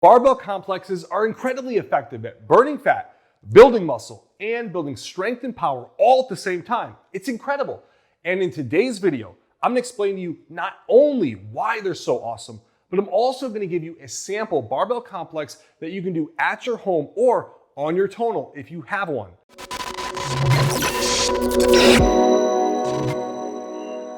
Barbell complexes are incredibly effective at burning fat, building muscle, and building strength and power all at the same time. It's incredible. And in today's video, I'm gonna explain to you not only why they're so awesome, but I'm also gonna give you a sample barbell complex that you can do at your home or on your Tonal if you have one.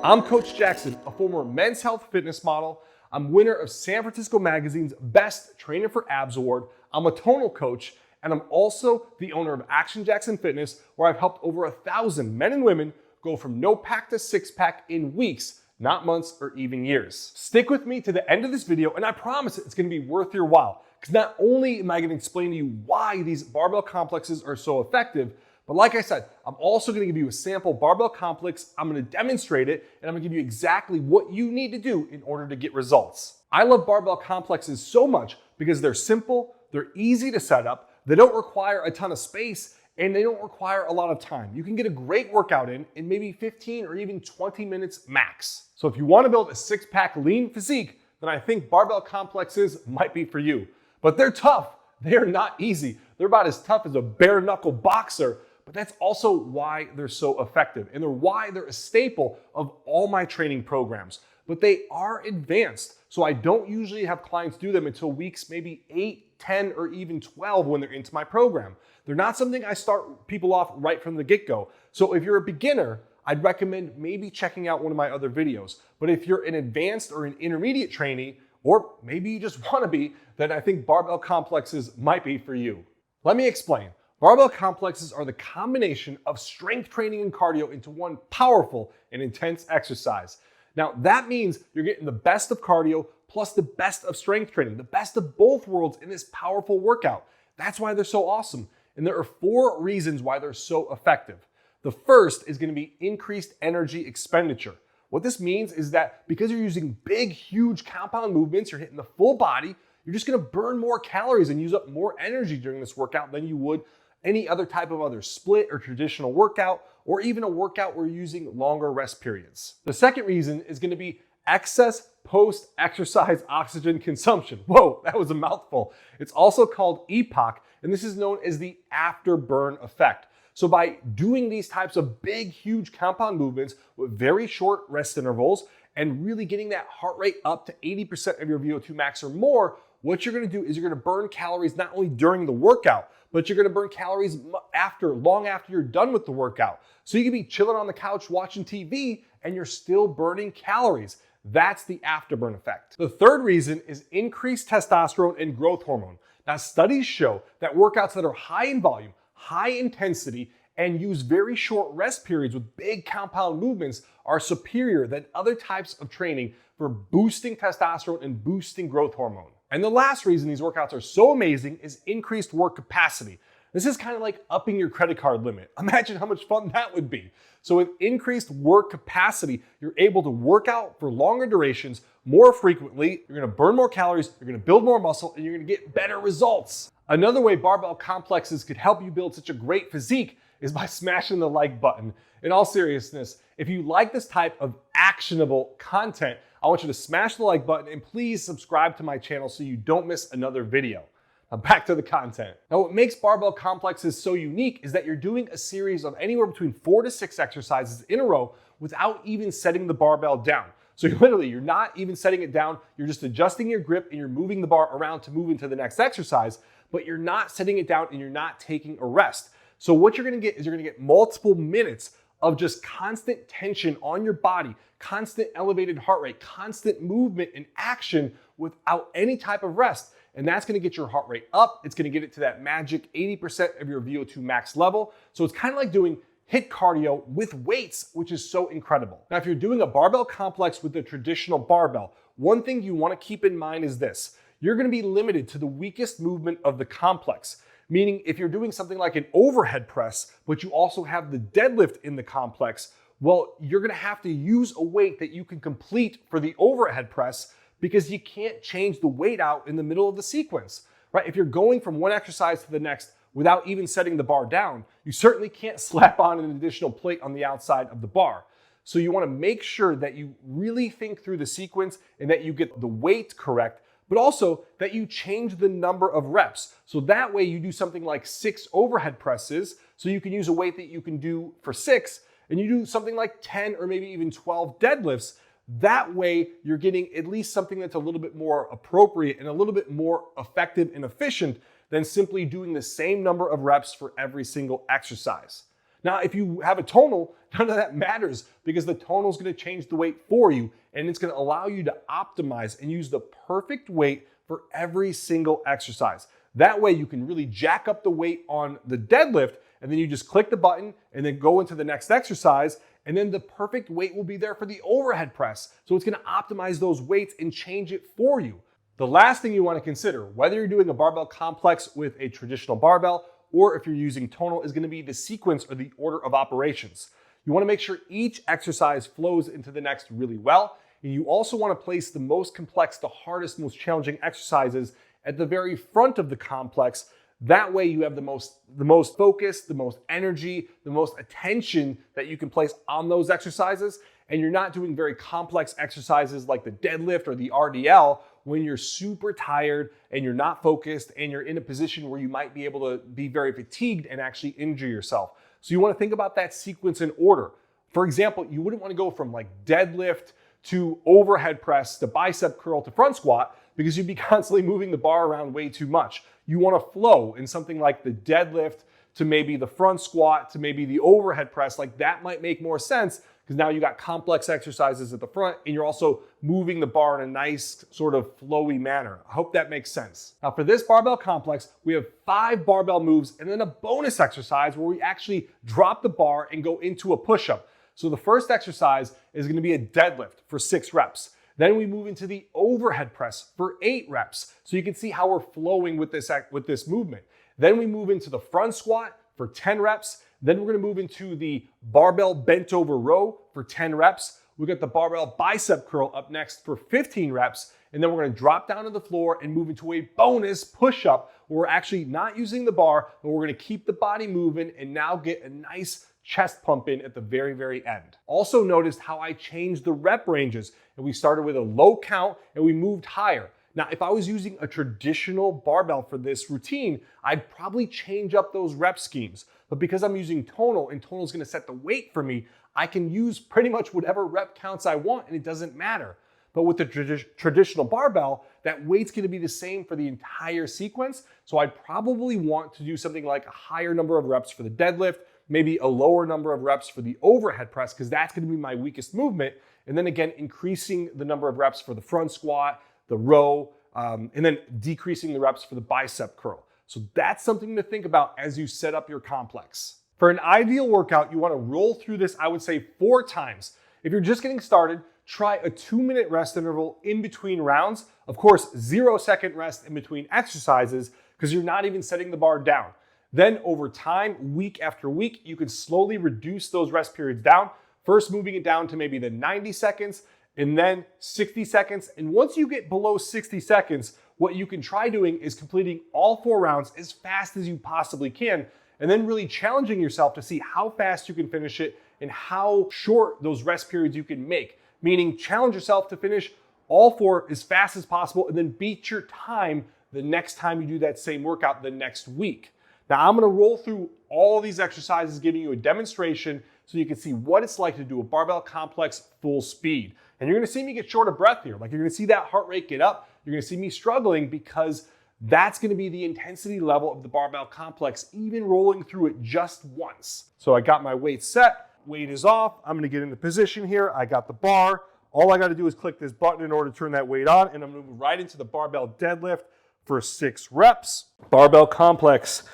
I'm Coach Jackson, a former men's health fitness model. I'm winner of San Francisco Magazine's Best Trainer for Abs Award. I'm a Tonal coach, and I'm also the owner of Action Jackson Fitness, where I've helped over 1,000 men and women go from no pack to six pack in weeks, not months or even years. Stick with me to the end of this video, and I promise it's gonna be worth your while, because not only am I gonna explain to you why these barbell complexes are so effective, but like I said, I'm also gonna give you a sample barbell complex, I'm gonna demonstrate it, and I'm gonna give you exactly what you need to do in order to get results. I love barbell complexes so much because they're simple, they're easy to set up, they don't require a ton of space, and they don't require a lot of time. You can get a great workout in maybe 15 or even 20 minutes max. So if you wanna build a six-pack lean physique, then I think barbell complexes might be for you. But they're tough, they're not easy. They're about as tough as a bare knuckle boxer, but that's also why they're so effective, and they're why they're a staple of all my training programs. But they are advanced, so I don't usually have clients do them until weeks maybe 8, 10, or even 12 when they're into my program. They're not something I start people off right from the get-go. So if you're a beginner, I'd recommend maybe checking out one of my other videos. But if you're an advanced or an intermediate trainee, or maybe you just wanna be, then I think barbell complexes might be for you. Let me explain. Barbell complexes are the combination of strength training and cardio into one powerful and intense exercise. Now, that means you're getting the best of cardio plus the best of strength training, the best of both worlds in this powerful workout. That's why they're so awesome. And there are 4 reasons why they're so effective. The first is gonna be increased energy expenditure. What this means is that because you're using big, huge compound movements, you're hitting the full body, you're just gonna burn more calories and use up more energy during this workout than you would any other type of other split or traditional workout, or even a workout where you're using longer rest periods. The second reason is gonna be excess post-exercise oxygen consumption. Whoa, that was a mouthful. It's also called EPOC, and this is known as the afterburn effect. So by doing these types of big, huge compound movements with very short rest intervals and really getting that heart rate up to 80% of your VO2 max or more, what you're gonna do is you're gonna burn calories not only during the workout, but you're gonna burn calories long after you're done with the workout. So you can be chilling on the couch watching TV and you're still burning calories. That's the afterburn effect. The third reason is increased testosterone and growth hormone. Now, studies show that workouts that are high in volume, high intensity, and use very short rest periods with big compound movements are superior than other types of training for boosting testosterone and boosting growth hormone. And the last reason these workouts are so amazing is increased work capacity. This is kind of like upping your credit card limit. Imagine how much fun that would be. So with increased work capacity, you're able to work out for longer durations more frequently. You're gonna burn more calories, you're gonna build more muscle, and you're gonna get better results. Another way barbell complexes could help you build such a great physique is by smashing the like button. In all seriousness, if you like this type of actionable content, I want you to smash the like button and please subscribe to my channel so you don't miss another video. Now back to the content. Now what makes barbell complexes so unique is that you're doing a series of anywhere between 4 to 6 exercises in a row without even setting the barbell down. So you're not even setting it down, you're just adjusting your grip and you're moving the bar around to move into the next exercise, but you're not setting it down and you're not taking a rest. So what you're gonna get is you're gonna get multiple minutes of just constant tension on your body, constant elevated heart rate, constant movement and action without any type of rest. And that's gonna get your heart rate up. It's gonna get it to that magic 80% of your VO2 max level. So it's kind of like doing HIIT cardio with weights, which is so incredible. Now, if you're doing a barbell complex with a traditional barbell, one thing you wanna keep in mind is this. You're gonna be limited to the weakest movement of the complex. Meaning if you're doing something like an overhead press, but you also have the deadlift in the complex, well, you're gonna have to use a weight that you can complete for the overhead press because you can't change the weight out in the middle of the sequence, right? If you're going from one exercise to the next without even setting the bar down, you certainly can't slap on an additional plate on the outside of the bar. So you wanna make sure that you really think through the sequence and that you get the weight correct but also that you change the number of reps. So that way you do something like 6 overhead presses, so you can use a weight that you can do for 6, and you do something like 10 or maybe even 12 deadlifts. That way you're getting at least something that's a little bit more appropriate and a little bit more effective and efficient than simply doing the same number of reps for every single exercise. Now, if you have a tonal, none of that matters because the tonal is going to change the weight for you, and it's going to allow you to optimize and use the perfect weight for every single exercise. That way you can really jack up the weight on the deadlift, and then you just click the button and then go into the next exercise, and then the perfect weight will be there for the overhead press. So it's going to optimize those weights and change it for you. The last thing you want to consider, whether you're doing a barbell complex with a traditional barbell or if you're using tonal, is going to be the sequence or the order of operations. You want to make sure each exercise flows into the next really well. And you also want to place the most complex, the hardest, most challenging exercises at the very front of the complex. That way you have the most focus, the most energy, the most attention that you can place on those exercises. And you're not doing very complex exercises like the deadlift or the RDL when you're super tired and you're not focused and you're in a position where you might be able to be very fatigued and actually injure yourself. So you want to think about that sequence in order. For example, you wouldn't want to go from like deadlift to overhead press to bicep curl to front squat because you'd be constantly moving the bar around way too much. You want to flow in something like the deadlift to maybe the front squat to maybe the overhead press. Like that might make more sense because now you got complex exercises at the front and you're also moving the bar in a nice sort of flowy manner. I hope that makes sense. Now for this barbell complex, we have 5 barbell moves and then a bonus exercise where we actually drop the bar and go into a push-up. So the first exercise is going to be a deadlift for 6 reps. Then we move into the overhead press for 8 reps. So you can see how we're flowing with this movement. Then we move into the front squat for 10 reps. Then we're going to move into the barbell bent over row for 10 reps. We got the barbell bicep curl up next for 15 reps. And then we're going to drop down to the floor and move into a bonus push-up where we're actually not using the bar, but we're going to keep the body moving and now get a nice chest pump in at the very, very end. Also noticed how I changed the rep ranges, and we started with a low count and we moved higher. Now, if I was using a traditional barbell for this routine, I'd probably change up those rep schemes. But because I'm using tonal and tonal is going to set the weight for me, I can use pretty much whatever rep counts I want and it doesn't matter. But with the traditional barbell, that weight's going to be the same for the entire sequence. So I'd probably want to do something like a higher number of reps for the deadlift, maybe a lower number of reps for the overhead press because that's going to be my weakest movement. And then again, increasing the number of reps for the front squat, the row, and then decreasing the reps for the bicep curl. So that's something to think about as you set up your complex. For an ideal workout, you want to roll through this, I would say 4 times. If you're just getting started, try a 2-minute rest interval in between rounds. Of course, 0-second rest in between exercises because you're not even setting the bar down. Then over time, week after week, you can slowly reduce those rest periods down. First moving it down to maybe the 90 seconds and then 60 seconds. And once you get below 60 seconds, what you can try doing is completing all 4 rounds as fast as you possibly can, and then really challenging yourself to see how fast you can finish it and how short those rest periods you can make. Meaning challenge yourself to finish all 4 as fast as possible and then beat your time the next time you do that same workout the next week. Now I'm going to roll through all these exercises, giving you a demonstration so you can see what it's like to do a barbell complex full speed. And you're going to see me get short of breath here. Like you're going to see that heart rate get up. You're going to see me struggling because that's going to be the intensity level of the barbell complex, even rolling through it just once. So I got my weight set. Weight is off. I'm going to get into position here. I got the bar. All I got to do is click this button in order to turn that weight on, and I'm going to move right into the barbell deadlift for 6 reps. Barbell complex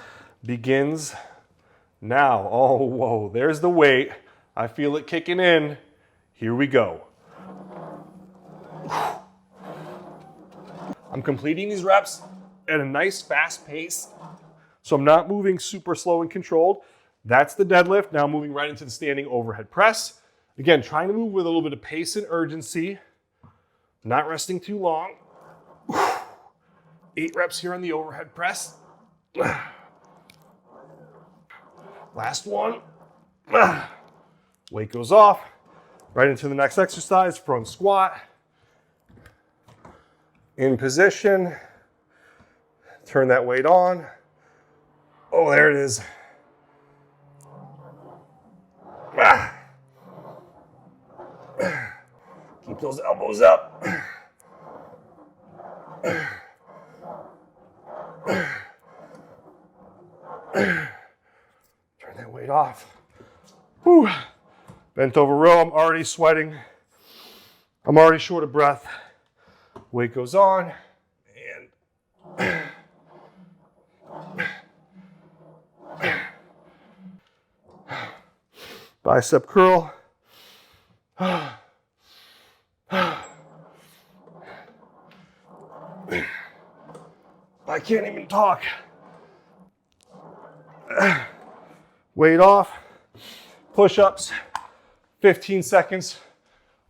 begins now. Oh, whoa, there's the weight. I feel it kicking in. Here we go. I'm completing these reps at a nice fast pace, so I'm not moving super slow and controlled. That's the deadlift. Now moving right into the standing overhead press. Again, trying to move with a little bit of pace and urgency, not resting too long. 8 reps here on the overhead press. Last one. Weight goes off. Right into the next exercise, front squat. In position, turn that weight on. Oh, there it is. Ah. Keep those elbows up. Turn that weight off. Whew. Bent over row, I'm already sweating. I'm already short of breath. Weight goes on, and bicep curl. I can't even talk. Weight off, push-ups, 15 seconds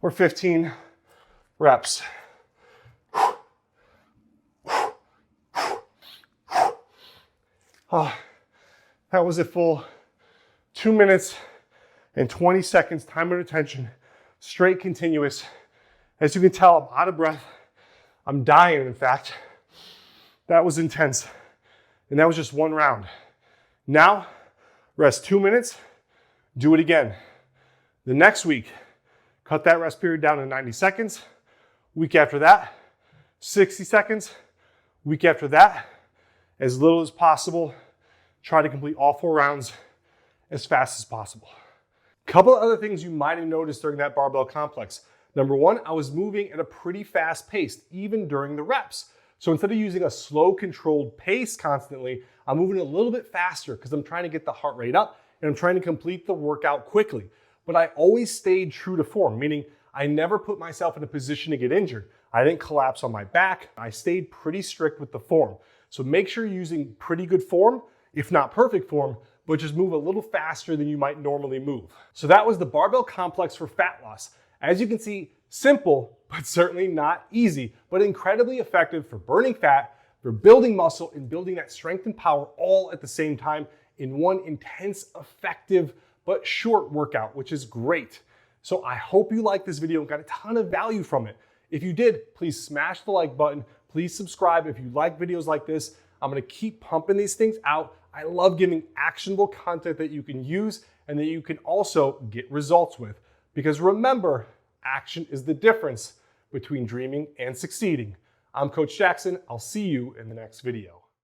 or 15 reps. Oh, that was a full 2 minutes and 20 seconds time and attention, straight continuous. As you can tell, I'm out of breath. I'm dying, in fact. That was intense. And that was just one round. Now, rest 2 minutes, do it again. The next week, cut that rest period down to 90 seconds. Week after that, 60 seconds. Week after that, as little as possible. Try to complete all 4 rounds as fast as possible. A couple of other things you might have noticed during that barbell complex. Number one, I was moving at a pretty fast pace, even during the reps. So instead of using a slow, controlled pace constantly, I'm moving a little bit faster because I'm trying to get the heart rate up and I'm trying to complete the workout quickly. But I always stayed true to form, meaning I never put myself in a position to get injured. I didn't collapse on my back. I stayed pretty strict with the form. So make sure you're using pretty good form, if not perfect form, but just move a little faster than you might normally move. So that was the barbell complex for fat loss. As you can see, simple, but certainly not easy, but incredibly effective for burning fat, for building muscle, and building that strength and power all at the same time in one intense, effective, but short workout, which is great. So I hope you liked this video and got a ton of value from it. If you did, please smash the like button. Please subscribe if you like videos like this. I'm gonna keep pumping these things out. I love giving actionable content that you can use and that you can also get results with. Because remember, action is the difference between dreaming and succeeding. I'm Coach Jackson. I'll see you in the next video.